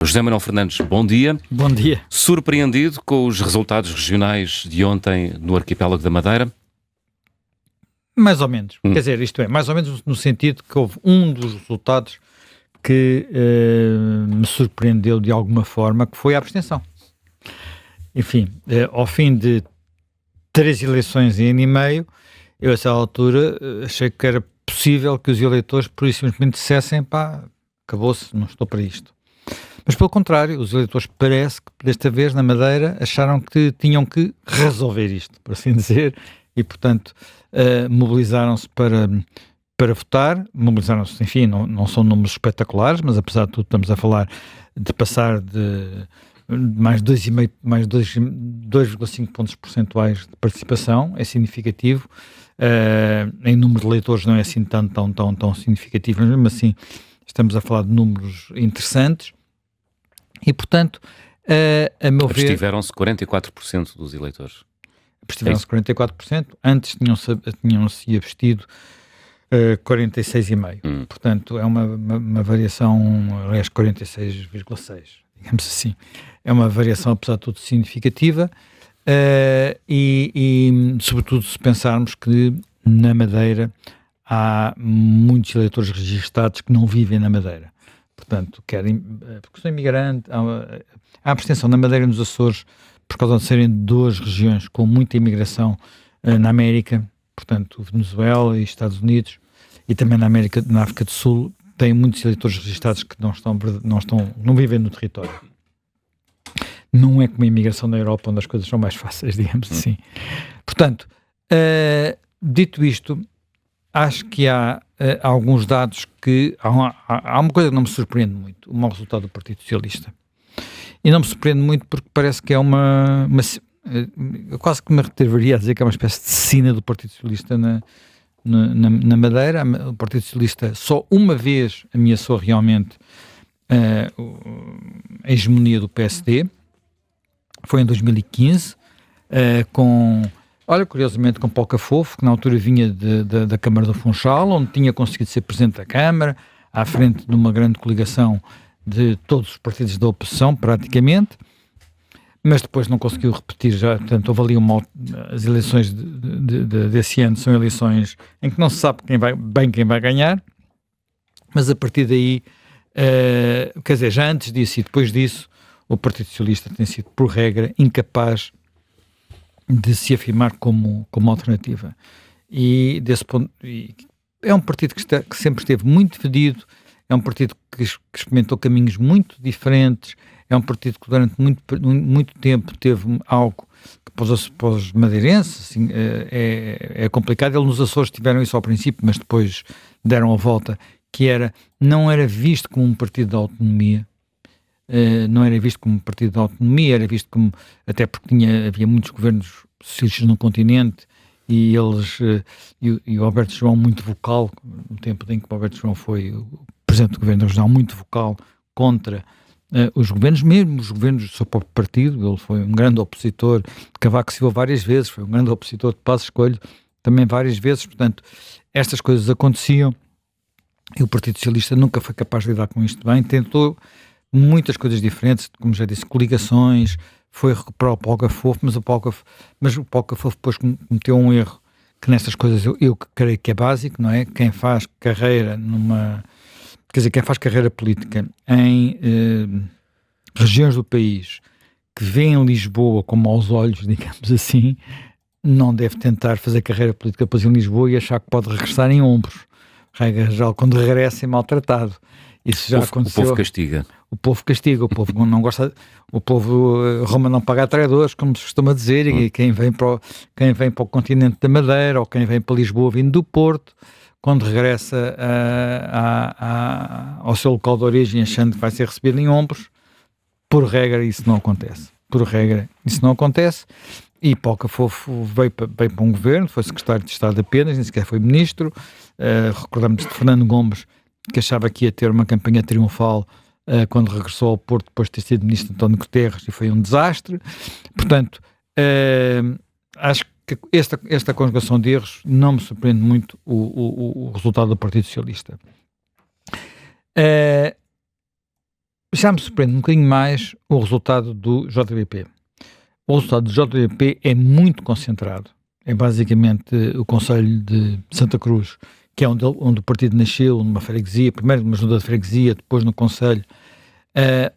José Manuel Fernandes, bom dia. Bom dia. Surpreendido com os resultados regionais de ontem no arquipélago da Madeira? Mais ou menos. Quer dizer, isto é, mais ou menos no sentido que houve um dos resultados que me surpreendeu de alguma forma, que foi a abstenção. Enfim, ao fim de 3 eleições em ano e meio, eu a essa altura achei que era possível que os eleitores por isso simplesmente dissessem, pá, acabou-se, não estou para isto. Mas pelo contrário, os eleitores parece que desta vez na Madeira acharam que tinham que resolver isto, por assim dizer, e portanto mobilizaram-se para votar, mobilizaram-se, enfim, não são números espetaculares, mas apesar de tudo estamos a falar de passar de mais 2,5 pontos percentuais de participação, é significativo, em número de eleitores não é assim tão significativo, mas mesmo assim estamos a falar de números interessantes. E, portanto, a meu ver... Abstiveram-se 44% dos eleitores. Abstiveram-se 44%, antes tinham-se abstido 46,5%. Portanto, é uma variação, aliás, 46,6%, digamos assim. É uma variação, apesar de tudo, significativa e, sobretudo, se pensarmos que na Madeira há muitos eleitores registados que não vivem na Madeira. Portanto, porque sou imigrante, há abstenção na Madeira e nos Açores por causa de serem duas regiões com muita imigração na América, portanto, Venezuela e Estados Unidos, e também na África do Sul, tem muitos eleitores registados que não vivem no território. Não é como a imigração na Europa, onde as coisas são mais fáceis, digamos assim. Portanto, dito isto, acho que há alguns dados que... Há uma coisa que não me surpreende muito, o mau resultado do Partido Socialista. E não me surpreende muito porque parece que é eu quase que me atreveria a dizer que é uma espécie de sina do Partido Socialista na Madeira. O Partido Socialista só uma vez ameaçou realmente a hegemonia do PSD. Foi em 2015, curiosamente com Paulo Cafofo, que na altura vinha da Câmara do Funchal, onde tinha conseguido ser Presidente da Câmara, à frente de uma grande coligação de todos os partidos da oposição, praticamente, mas depois não conseguiu repetir já, portanto, houve ali as eleições desse ano, são eleições em que não se sabe quem vai ganhar, mas a partir daí, quer dizer, já antes disso e depois disso, o Partido Socialista tem sido, por regra, incapaz de se afirmar como alternativa. E desse ponto, é um partido que sempre esteve muito dividido, é um partido que experimentou caminhos muito diferentes, é um partido que durante muito tempo teve algo que para os madeirenses assim, é complicado. Eles nos Açores tiveram isso ao princípio, mas depois deram a volta, que não era visto como um partido de autonomia, não era visto como um partido de autonomia, era visto como, até porque havia muitos governos socialistas no continente, e o Alberto João muito vocal, no tempo em que o Alberto João foi o presidente do governo regional, muito vocal contra os governos, mesmo os governos do seu próprio partido. Ele foi um grande opositor de Cavaco Silva várias vezes, foi um grande opositor de Passos Coelho também várias vezes. Portanto, estas coisas aconteciam e o Partido Socialista nunca foi capaz de lidar com isto bem, tentou muitas coisas diferentes, como já disse, coligações, foi recuperar o Paulo Cafofo, mas o Paulo Cafofo depois cometeu um erro, que nessas coisas eu creio que é básico, não é? Quem faz carreira quem faz carreira política em regiões do país que vêem Lisboa como aos olhos, digamos assim, não deve tentar fazer carreira política depois em Lisboa e achar que pode regressar em ombros. Regra geral, quando regressa é maltratado. Isso já aconteceu. O povo castiga. O povo castiga, o povo não gosta, o povo Roma não paga a traidores, como se costuma dizer, e quem vem para o continente da Madeira, ou quem vem para Lisboa vindo do Porto, quando regressa ao seu local de origem achando que vai ser recebido em ombros, por regra isso não acontece. E Paulo Cafofo veio para um governo, foi secretário de Estado apenas, nem sequer foi ministro. Recordamos de Fernando Gomes, que achava que ia ter uma campanha triunfal quando regressou ao Porto depois de ter sido ministro de António Guterres, e foi um desastre. Portanto, acho que esta conjugação de erros não me surpreende muito o resultado do Partido Socialista. Já me surpreende um bocadinho mais o resultado do JBP. O resultado do JBP é muito concentrado. É basicamente o Conselho de Santa Cruz, que é onde o partido nasceu, numa freguesia, primeiro numa junta de freguesia, depois no Conselho,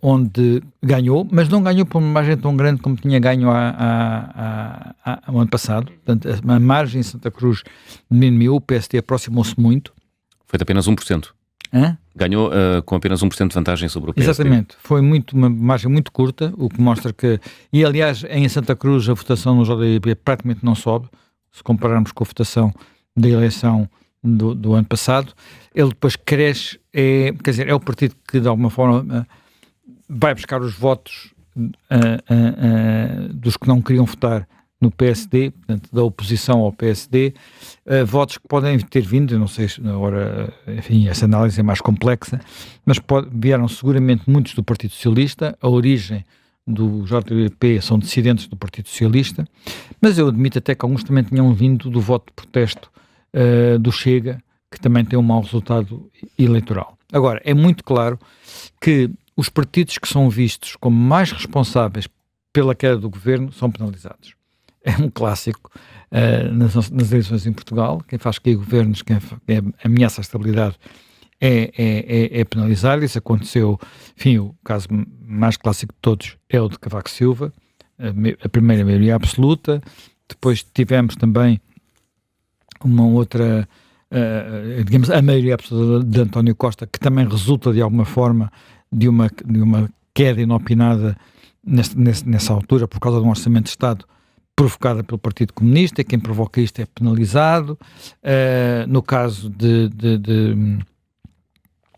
onde ganhou, mas não ganhou por uma margem tão grande como tinha ganho o ano passado. Portanto, a margem em Santa Cruz diminuiu, o PSD aproximou-se muito. Foi de apenas 1%. Hã? Ganhou com apenas 1% de vantagem sobre o PSD. Exatamente, foi uma margem muito curta, o que mostra que, e aliás em Santa Cruz a votação no JDP praticamente não sobe, se compararmos com a votação da eleição do ano passado. Ele depois cresce, quer dizer, é o partido que de alguma forma vai buscar os votos dos que não queriam votar no PSD, portanto, da oposição ao PSD, votos que podem ter vindo, eu não sei se agora, enfim, essa análise é mais complexa, mas vieram seguramente muitos do Partido Socialista, a origem do JBP são dissidentes do Partido Socialista, mas eu admito até que alguns também tinham vindo do voto de protesto do Chega, que também tem um mau resultado eleitoral. Agora, é muito claro que os partidos que são vistos como mais responsáveis pela queda do governo são penalizados. É um clássico nas eleições em Portugal. Quem faz cair governos, quem ameaça a estabilidade é penalizado. Isso aconteceu, enfim, o caso mais clássico de todos é o de Cavaco Silva, a primeira maioria absoluta. Depois tivemos também uma outra, digamos, a maioria absoluta de António Costa, que também resulta de alguma forma de uma queda inopinada nessa altura por causa de um orçamento de Estado provocada pelo Partido Comunista, e quem provoca isto é penalizado. No caso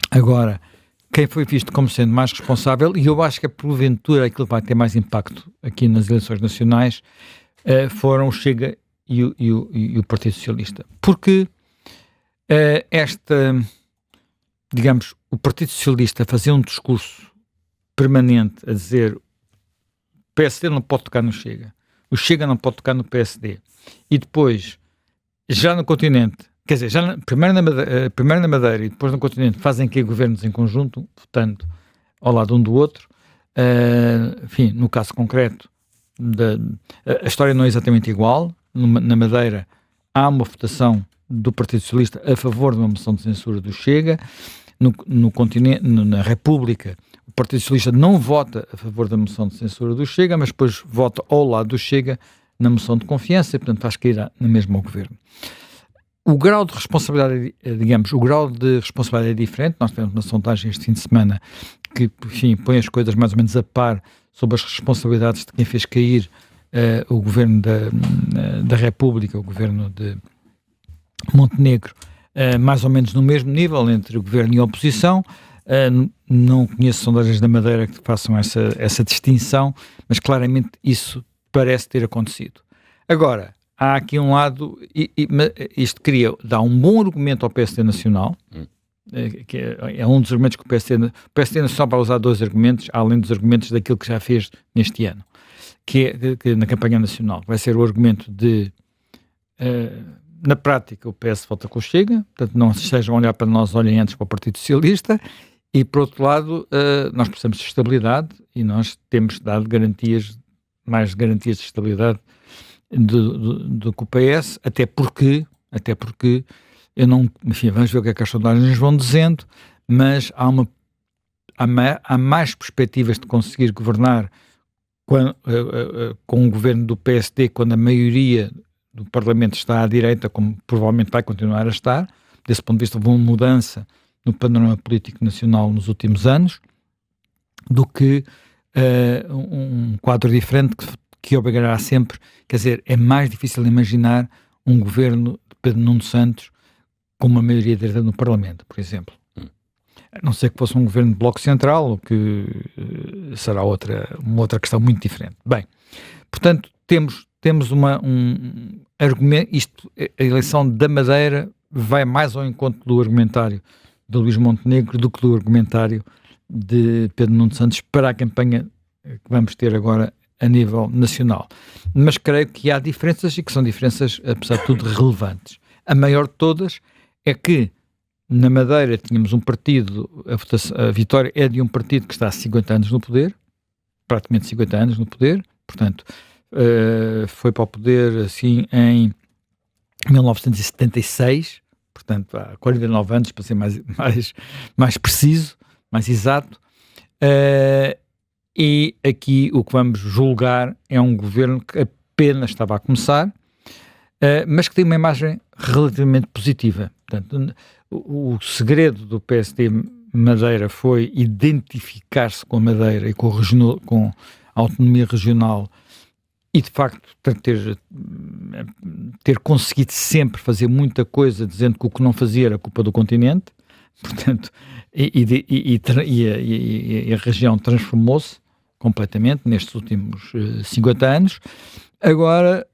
agora, quem foi visto como sendo mais responsável, e eu acho que porventura aquilo que vai ter mais impacto aqui nas eleições nacionais, foram o Chega e o Partido Socialista. Porque digamos, o Partido Socialista fazia um discurso permanente a dizer: o PSD não pode tocar no Chega, o Chega não pode tocar no PSD, e depois, já no continente, quer dizer, primeiro na Madeira e depois no continente, fazem que governos em conjunto, votando ao lado um do outro. Enfim, no caso concreto, a história não é exatamente igual. Na Madeira há uma votação do Partido Socialista a favor de uma moção de censura do Chega. No continente, na República, o Partido Socialista não vota a favor da moção de censura do Chega, mas depois vota ao lado do Chega na moção de confiança e, portanto, faz cair na mesma ao governo. O grau de responsabilidade, digamos, o grau de responsabilidade é diferente. Nós tivemos uma sondagem este fim de semana que, enfim, põe as coisas mais ou menos a par sobre as responsabilidades de quem fez cair o governo da República, o governo de Montenegro, mais ou menos no mesmo nível entre o governo e a oposição. Não conheço sondagens da Madeira que façam essa distinção, mas claramente isso parece ter acontecido. Agora, há aqui um lado, isto dá um bom argumento ao PSD Nacional, que é um dos argumentos que o PSD Nacional vai usar dois argumentos, além dos argumentos daquilo que já fez neste ano, que na campanha nacional vai ser o argumento de na prática o PS volta com o Chega, portanto não estejam a olhar para nós, olhem antes para o Partido Socialista, e por outro lado nós precisamos de estabilidade e nós temos dado mais garantias de estabilidade do que o PS, até porque eu não, enfim, vamos ver o que é que as sondagens vão dizendo, mas há mais perspectivas de conseguir governar com o governo do PSD quando a maioria do Parlamento está à direita, como provavelmente vai continuar a estar. Desse ponto de vista, houve uma mudança no panorama político nacional nos últimos anos, do que um quadro diferente que obrigará sempre, quer dizer, é mais difícil imaginar um governo de Pedro Nuno Santos com uma maioria direita no Parlamento, por exemplo. A não ser que fosse um governo de Bloco Central, o que será uma outra questão muito diferente. Bem, portanto, temos um argumento, a eleição da Madeira vai mais ao encontro do argumentário de Luís Montenegro do que do argumentário de Pedro Nuno Santos para a campanha que vamos ter agora a nível nacional. Mas creio que há diferenças e que são diferenças, apesar de tudo, relevantes. A maior de todas é que Na Madeira tínhamos um partido, a vitória é de um partido que está há 50 anos no poder, praticamente 50 anos no poder, portanto, foi para o poder assim em 1976, portanto há 49 anos, para ser mais preciso, mais exato, e aqui o que vamos julgar é um governo que apenas estava a começar, mas que tem uma imagem relativamente positiva. Portanto, o segredo do PSD Madeira foi identificar-se com a Madeira e com a autonomia regional e, de facto, ter conseguido sempre fazer muita coisa dizendo que o que não fazia era culpa do continente, portanto, e a região transformou-se completamente nestes últimos 50 anos. Agora,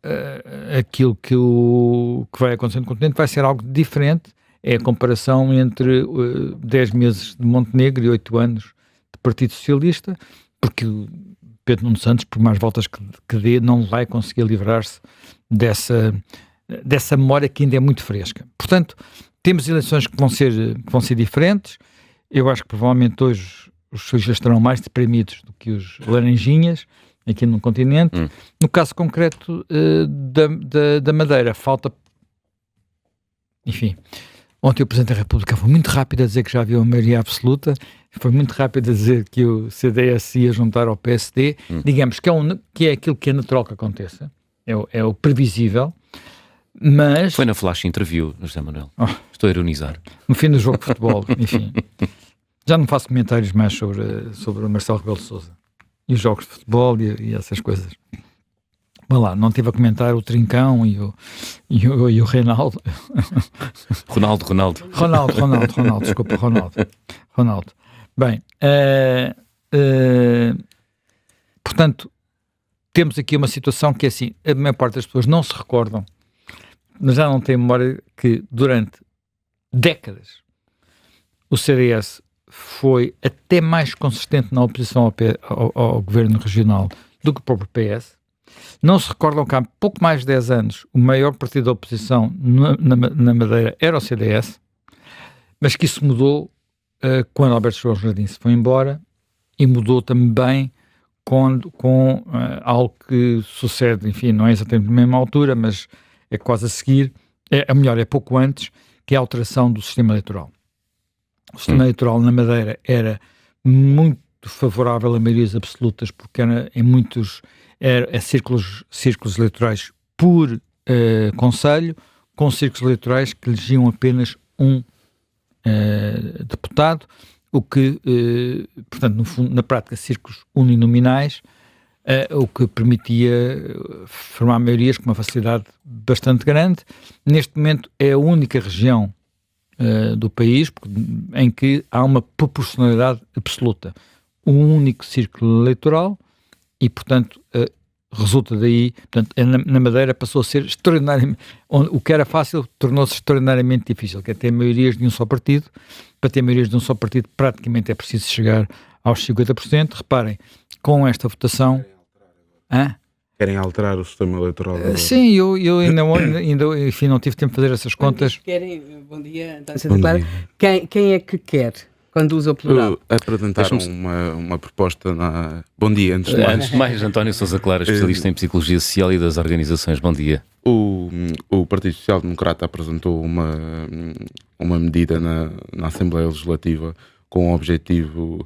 aquilo que vai acontecer no continente vai ser algo diferente. É a comparação entre 10 meses de Montenegro e 8 anos de Partido Socialista, porque Pedro Nuno Santos, por mais voltas que dê, não vai conseguir livrar-se dessa memória que ainda é muito fresca. Portanto, temos eleições que vão ser diferentes. Eu acho que provavelmente hoje os socialistas estarão mais deprimidos do que os laranjinhas aqui no continente. No caso concreto da Madeira, falta... Enfim, ontem o Presidente da República foi muito rápido a dizer que já havia uma maioria absoluta, foi muito rápido a dizer que o CDS ia juntar ao PSD, digamos que é aquilo que é natural que aconteça, é o previsível, mas... Foi na flash interview, José Manuel. Estou a ironizar. No fim do jogo de futebol, enfim. Já não faço comentários mais sobre o Marcelo Rebelo de Sousa e os jogos de futebol e essas coisas. Vamos lá, não estive a comentar o Trincão e o Reinaldo. Ronaldo, desculpa, Ronaldo. Bem, portanto, temos aqui uma situação que é assim, a maior parte das pessoas não se recordam, mas já não têm memória que durante décadas o CDS foi até mais consistente na oposição ao governo regional do que o próprio PS. Não se recordam que há pouco mais de 10 anos o maior partido da oposição na Madeira era o CDS, mas que isso mudou quando Alberto João Jardim se foi embora, e mudou também com algo que sucede, enfim, não é exatamente na mesma altura, mas é quase a seguir, é pouco antes, que é a alteração do sistema eleitoral. O sistema eleitoral na Madeira era muito favorável a maiorias absolutas, porque era em muitos círculos eleitorais por concelho, com círculos eleitorais que elegiam apenas um deputado, o que, portanto, no fundo, na prática, círculos uninominais, o que permitia formar maiorias com uma facilidade bastante grande. Neste momento é a única região do país em que há uma proporcionalidade absoluta. Um único círculo eleitoral e, portanto, resulta daí, portanto, na Madeira passou a ser extraordinariamente, o que era fácil tornou-se extraordinariamente difícil, que é ter maiorias de um só partido. Para ter maiorias de um só partido praticamente é preciso chegar aos 50%. Reparem, com esta votação... Querem alterar o sistema eleitoral? Sim, eu ainda enfim, não tive tempo de fazer essas contas. Bom dia, António Santa Clara. Quem é que quer, quando usa o plural? Apresentaram uma proposta Bom dia, antes de mais. Antes de mais, António Sousa Clara, especialista em Psicologia Social e das Organizações. Bom dia. O Partido Social Democrata apresentou uma medida na Assembleia Legislativa com o objetivo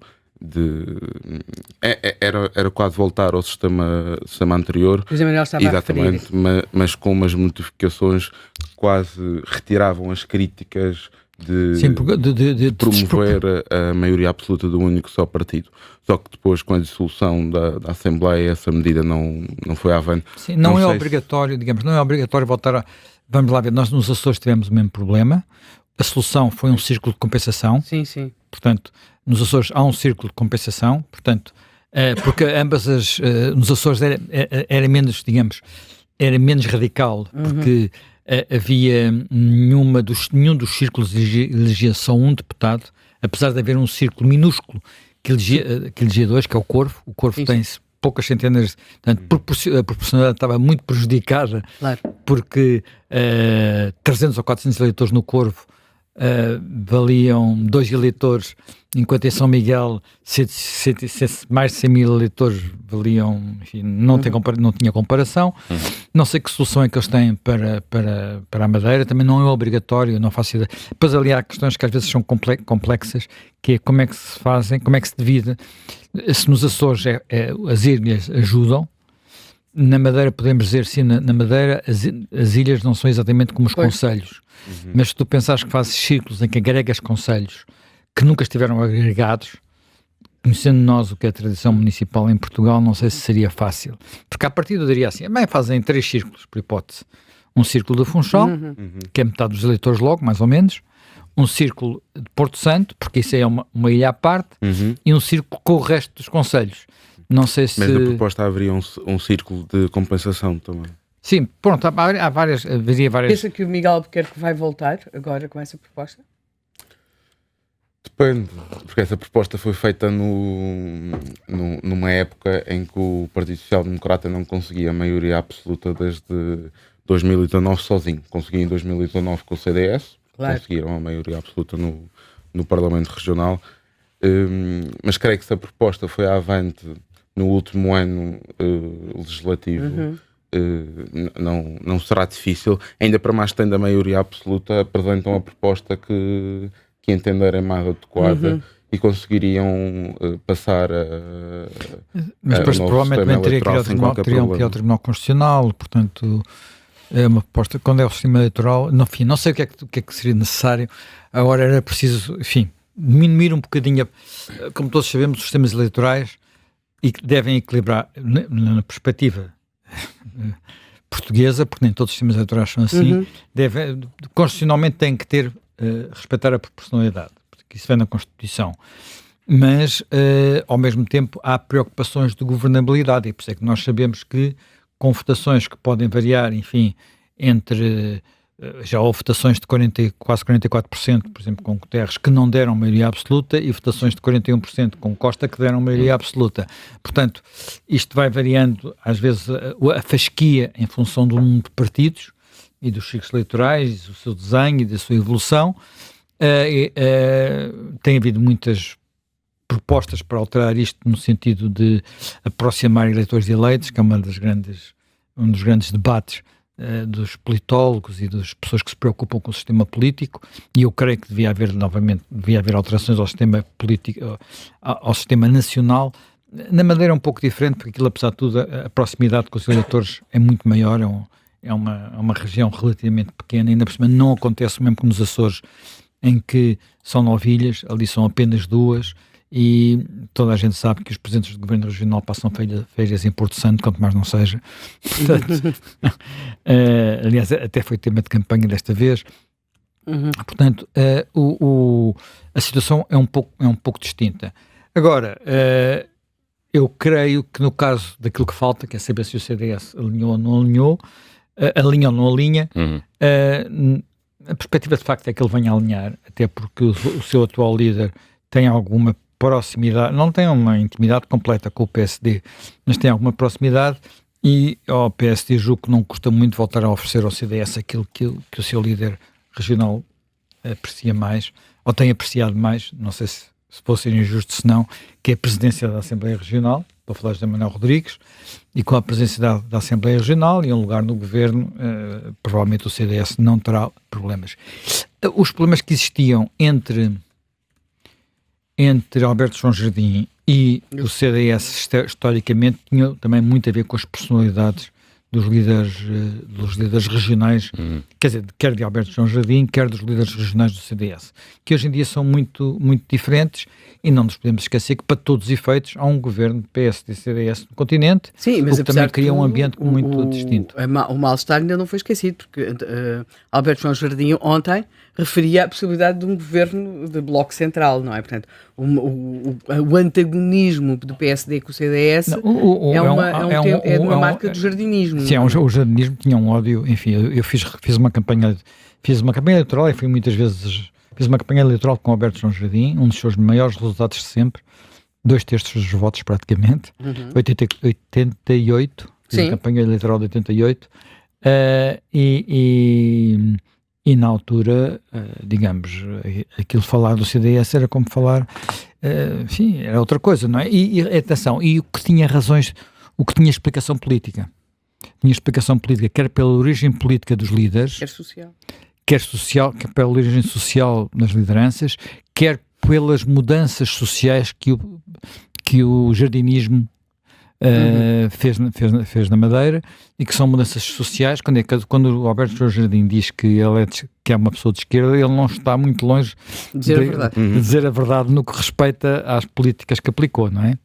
era quase voltar ao sistema anterior. O José Manuel estava exatamente, mas com umas modificações que quase retiravam as críticas de promover a maioria absoluta do único só partido. Só que depois, com a dissolução da Assembleia, essa medida não foi avante. Sim, não é obrigatório, digamos, não é obrigatório voltar a... Vamos lá ver, nós nos Açores tivemos o mesmo problema. A solução foi um círculo de compensação. Sim. Portanto, nos Açores há um círculo de compensação, portanto, porque ambas nos Açores era menos, digamos, era menos radical, porque havia nenhum dos círculos elegia só um deputado, apesar de haver um círculo minúsculo que elegia dois, que é o Corvo. O Corvo tem poucas centenas, portanto, a proporcionalidade estava muito prejudicada, claro, porque 300 ou 400 eleitores no Corvo valiam 2 eleitores, enquanto em São Miguel mais de 100 mil eleitores valiam, enfim, não tinha comparação. Não sei que solução é que eles têm para a Madeira, também não é obrigatório, não faço ideia. Depois ali há questões que às vezes são complexas, que é como é que se fazem, como é que se divide. Se nos Açores as ilhas ajudam, na Madeira podemos dizer sim, na Madeira as ilhas não são exatamente como os concelhos, mas se tu pensares que fazes círculos em que agregas concelhos que nunca estiveram agregados, conhecendo nós o que é a tradição municipal em Portugal, não sei se seria fácil, porque à partida eu diria assim, bem, fazem 3 círculos, por hipótese, um círculo de Funchal, que é metade dos eleitores logo, mais ou menos, um círculo de Porto Santo, porque isso é uma ilha à parte, e um círculo com o resto dos concelhos. Não sei se... Mas na proposta haveria um círculo de compensação também. Sim, pronto, há várias... Pensa que o Miguel Albuquerque vai voltar agora com essa proposta? Depende, porque essa proposta foi feita numa época em que o Partido Social Democrata não conseguia a maioria absoluta desde 2019 sozinho. Conseguia em 2019 com o CDS, conseguiram a maioria absoluta no Parlamento Regional, mas creio que se a proposta foi avante no último ano legislativo, não será difícil, ainda para mais tendo a maioria absoluta, apresentam a proposta que entenderem mais adequada e conseguiriam passar mas depois provavelmente também teria que ir ao Tribunal Constitucional, portanto é uma proposta, quando é o sistema eleitoral, enfim, não sei o que é que seria necessário, agora era preciso, enfim, diminuir um bocadinho, como todos sabemos, os sistemas eleitorais e que devem equilibrar na perspectiva portuguesa, porque nem todos os sistemas eleitorais são assim, constitucionalmente têm que ter respeitar a proporcionalidade, porque isso vem na Constituição, mas ao mesmo tempo há preocupações de governabilidade, e por isso é que nós sabemos que com votações que podem variar, enfim, entre já houve votações de quase 44%, por exemplo, com Guterres, que não deram maioria absoluta, e votações de 41% com Costa, que deram maioria absoluta. Portanto, isto vai variando, às vezes, a fasquia em função do número de partidos e dos ciclos eleitorais, do seu desenho e da sua evolução. Tem havido muitas propostas para alterar isto no sentido de aproximar eleitores de eleitos, que é um dos grandes debates dos politólogos e das pessoas que se preocupam com o sistema político, e eu creio que devia haver alterações ao sistema político, ao sistema nacional. Na Madeira é um pouco diferente, porque aquilo, apesar de tudo, a proximidade com os eleitores é muito maior, é uma região relativamente pequena, ainda por cima não acontece mesmo que nos Açores, em que são 9 ilhas, ali são apenas 2, e toda a gente sabe que os presidentes do governo regional passam férias em Porto Santo, quanto mais não seja. Portanto, aliás, até foi tema de campanha desta vez. Portanto, a situação é um pouco distinta. Agora, eu creio que no caso daquilo que falta, que é saber se o CDS alinhou ou não alinhou, alinha ou não alinha, a perspectiva de facto é que ele venha a alinhar, até porque o seu atual líder tem alguma proximidade, não tem uma intimidade completa com o PSD, mas tem alguma proximidade, e ao PSD julgo que não custa muito voltar a oferecer ao CDS aquilo que o seu líder regional aprecia mais, ou tem apreciado mais, não sei se fosse ser injusto, se não, que é a presidência da Assembleia Regional, para falar de Manuel Rodrigues, e com a presença da Assembleia Regional e um lugar no governo, provavelmente o CDS não terá problemas. Os problemas que existiam entre Alberto João Jardim e o CDS, historicamente, tinham também muito a ver com as personalidades dos líderes regionais, quer dizer, quer de Alberto João Jardim, quer dos líderes regionais do CDS, que hoje em dia são muito, muito diferentes, e não nos podemos esquecer que, para todos os efeitos, há um governo PSD-CDS no continente, sim, mas o que também cria um ambiente muito distinto. O mal-estar ainda não foi esquecido, porque Alberto João Jardim ontem referia a possibilidade de um governo de bloco central, não é? Portanto, o antagonismo do PSD com o CDS é uma marca do jardinismo. Sim, o jardinismo tinha um ódio, enfim, eu fiz uma campanha eleitoral, e fui muitas vezes, fiz uma campanha eleitoral com o Alberto João Jardim, um dos seus maiores resultados de sempre, 2/3 dos votos praticamente, 88, fiz a campanha eleitoral de 88, E na altura, digamos, aquilo falar do CDS era como falar, enfim, era outra coisa, não é? E atenção, e o que tinha razões, o que tinha explicação política. Tinha explicação política, quer pela origem política dos líderes, quer pela origem social nas lideranças, quer pelas mudanças sociais que o jardinismo fez na Madeira, e que são mudanças sociais. Quando o Alberto João Jardim diz que ele que é uma pessoa de esquerda, ele não está muito longe de dizer a verdade no que respeita às políticas que aplicou, não é?